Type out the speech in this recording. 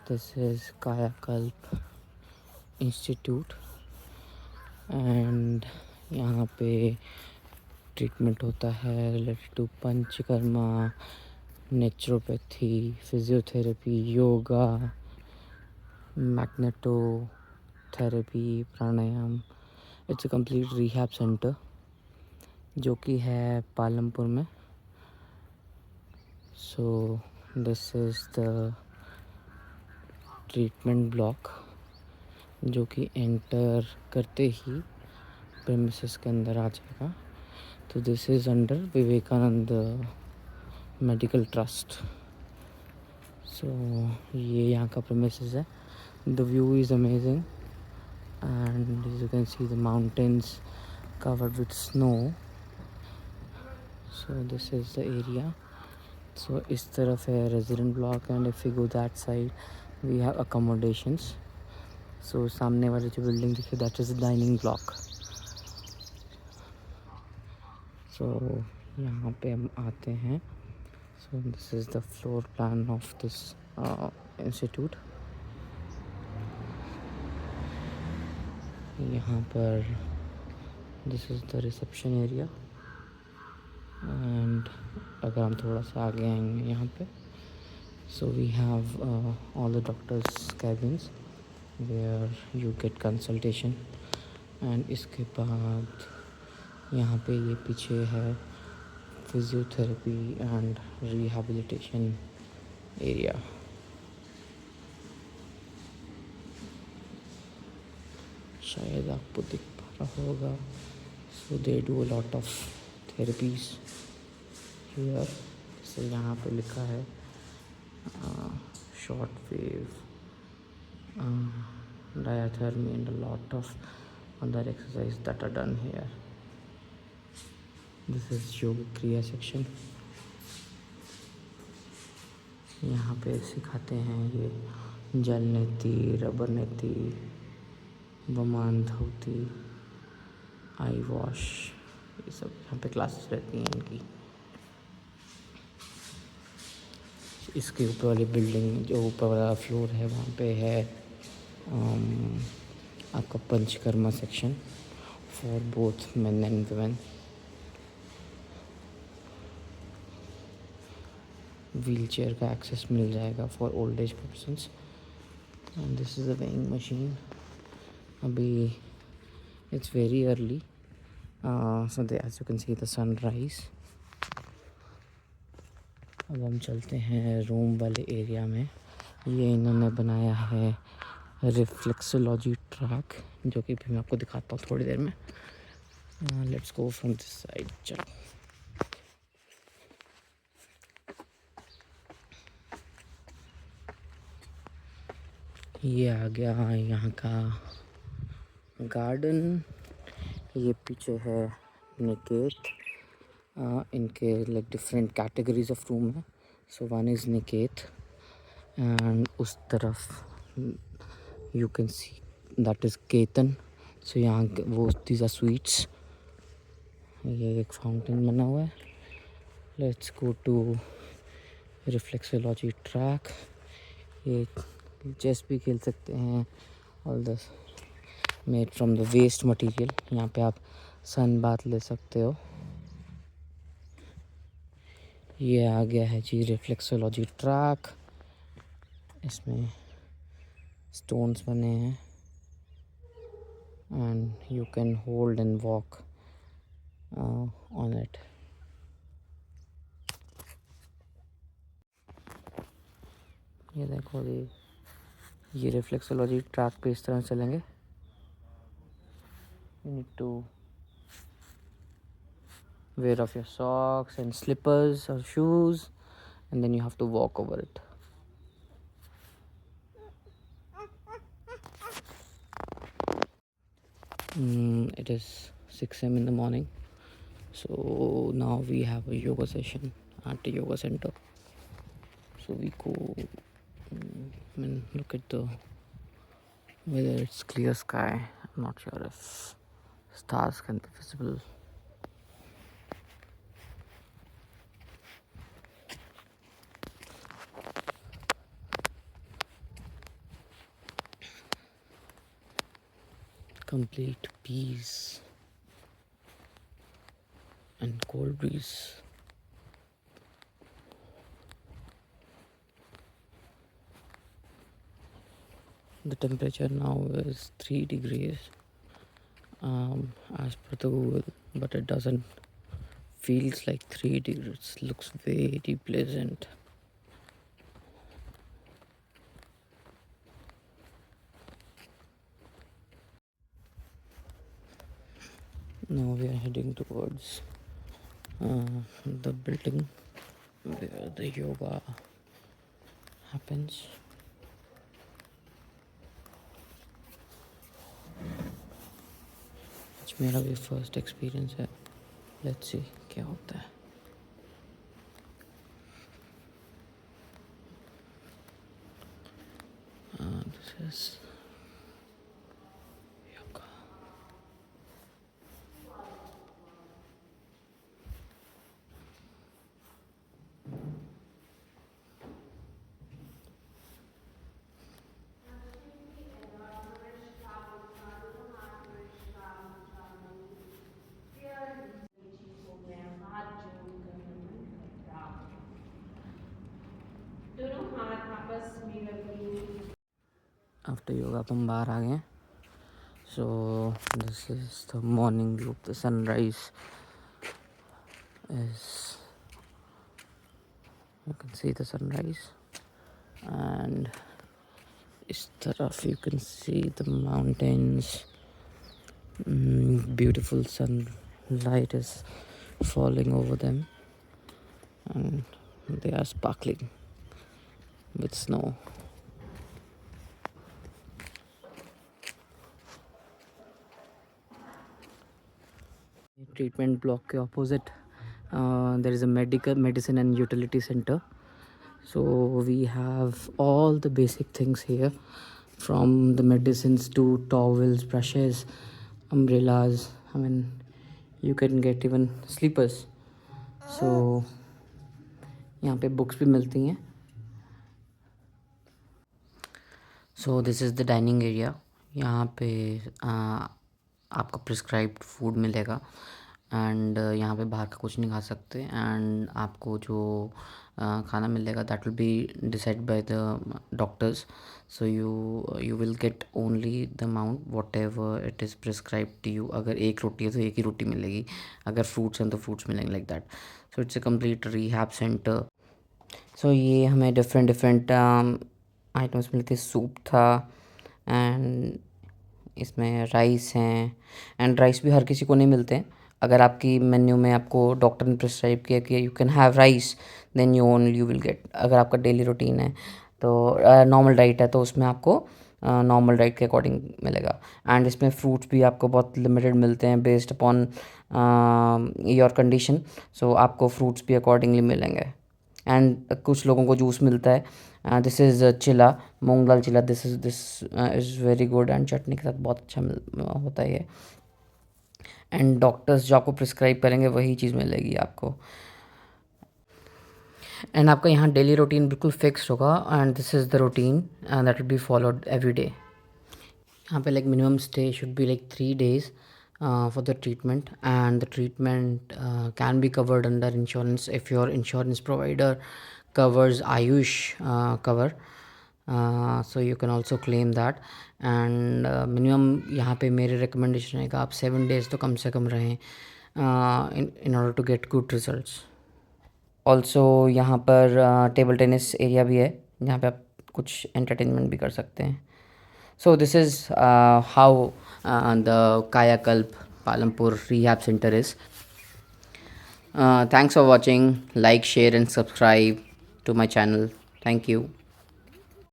This is Kayakalp institute and यहाँ पे treatment होता है related to panchakarma, naturopathy, physiotherapy, yoga, magneto therapy, pranayama. It's a complete rehab centre जो कि है पालमपुर में। So this is the treatment block जो कि एंटर करते ही प्रेमिसेस के अंदर आ जाएगा। तो this is under Vivekananda medical trust. So ये यहाँ का प्रेमिसेस है। The view is amazing and as you can see the mountains covered with snow. So this is the area. So इस तरफ है resident block and if we go that side we have accommodations. So सामने वाली जो building दिखे that is the dining block. So यहाँ पे हम आते हैं. So this is the floor plan of this institute. यहाँ पर this is the reception area and अगर हम थोड़ा सा आगे आएंगे यहाँ पे so we have all the doctors cabins where you get consultation and इसके बाद यहाँ पे ये पीछे है फिजियोथेरेपी एंड रिहैबिलिटेशन एरिया. शायद आपको दिख पा रहा होगा. So they do a lot of therapies here. जैसे यहाँ पे लिखा है short wave, diathermy and a lot of other exercises that are done here. This is yoga kriya section. यहाँ पे सिखाते हैं ये जल नेति, रबर नेति, बमान धोती, आई वॉश, ये सब यहाँ पे क्लासेस रहती हैं इनकी. इसके ऊपर वाली बिल्डिंग जो ऊपर वाला फ्लोर है वहाँ पे है आपका panchakarma section for both men and women. Wheelchair का एक्सेस मिल जाएगा for old age persons. And this is a weighing machine. अभी it's very early so as you can see the sunrise. अब हम चलते हैं रूम वाले एरिया में. ये इन्होंने बनाया है रिफ्लेक्सोलॉजी ट्रैक जो कि मैं आपको दिखाता हूँ थोड़ी देर में. Let's go from this side. चलो. ये आ गया यहाँ का गार्डन. ये पीछे है निकेत. इनके like different categories of room है. So one is Niket and उस तरफ you can see that is Ketan. So यहाँ वो दीज आर स्वीट्स. ये एक फाउंटेन बना हुआ है. Let's go to reflexology track. ये चेस भी खेल सकते हैं. All the made from the waste material. यहाँ पे आप सन बाथ ले सकते हो. ये आ गया है जी रिफ्लेक्सोलॉजी ट्रैक. इसमें स्टोन्स बने हैं and you can hold and walk on it. ये देखो ये रिफ्लेक्सोलॉजी ट्रैक पे इस तरह चलेंगे. You need to wear off your socks and slippers or shoes and then you have to walk over it. It is 6 a.m. in the morning. So now we have a yoga session at the yoga center. So we go and look at the weather. It's clear sky. I'm not sure if stars can be visible. complete peace and cold breeze. The temperature now is 3 degrees as per the Google, but it doesn't feels like 3 degrees. Looks very pleasant. Now we are heading towards the building where the yoga happens. It's मेरा भी first experience है. Let's see क्या होता है. This is yoga. After yoga अपन बाहर आ गए. So this is the morning view. The sunrise is, you can see the sunrise, and इस तरफ you can see the mountains. Beautiful sunlight is falling over them, and they are sparkling with snow. Treatment block के opposite there is a medicine and utility center. So we have all the basic things here, from the medicines to towels, brushes, umbrellas. I mean, you can get even sleepers. So यहाँ पे books भी मिलती हैं. So this is the dining area. यहाँ पे आपका prescribed food मिलेगा, and यहाँ पे बाहर का कुछ नहीं खा सकते. एंड आपको जो खाना मिलेगा that will be decide by the doctors. So you will get only the amount whatever it is prescribe to you. अगर एक रोटी है तो एक ही रोटी मिलेगी, अगर फ्रूट्स हैं तो फ्रूट्स मिलेंगे, like that. So it's a complete rehab centre. So ये हमें डिफरेंट आइटम्स मिलते. सूप था, एंड इसमें राइस हैं. एंड राइस भी हर किसी को नहीं मिलते हैं. अगर आपकी मेन्यू में आपको डॉक्टर ने प्रिस्क्राइब किया कि you can have rice, then you will get. अगर आपका डेली रूटीन है तो नॉर्मल डाइट है तो उसमें आपको नॉर्मल डाइट के अकॉर्डिंग मिलेगा. एंड इसमें फ्रूट्स भी आपको बहुत लिमिटेड मिलते हैं बेस्ड अपॉन योर कंडीशन. सो आपको फ्रूट्स भी अकॉर्डिंगली मिलेंगे. एंड कुछ लोगों को जूस मिलता है. This is chilla, moong dal chilla. This is very good, and chutney के साथ बहुत अच्छा होता है ये. एंड डॉक्टर्स जो आपको प्रिस्क्राइब करेंगे वही चीज़ मिलेगी आपको. एंड आपका यहाँ डेली रूटीन बिल्कुल फिक्स होगा, and this is the routine that will be followed every day. यहाँ पे like minimum stay should be like 3 days for the treatment, and the treatment can be covered under insurance if your insurance provider covers Ayush cover. So you can also claim that. And minimum यहाँ पे मेरे recommendation रहेगा आप 7 days तो कम से कम रहें in order to get good results. Also यहाँ पर टेबल टेनिस एरिया भी है जहाँ पे आप कुछ एंटरटेनमेंट भी कर सकते हैं. So this is how the Kayakalp Palampur Rehab Center is. Thanks for watching. Like, share and subscribe to my channel. Thank you.